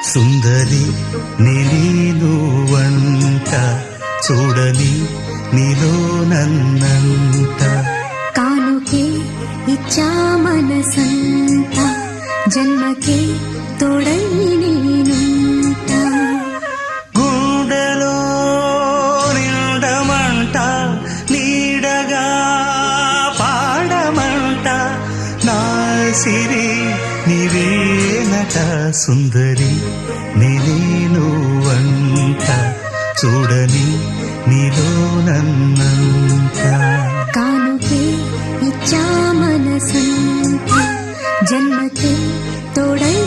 సుందరి నేను వంట చూడని నీలో నన్నంట కానుకే ఇచ్చా మనసంత జన్మకే తోడై నేనుంట గుండెలో నిండమంట నీడగా పాడమంట నా సిరి నీవేనట సుందరి నేను వంట చూడని నీలో నన్నంత కానుకే ఇచ్చా మనసంత జన్మకే తోడై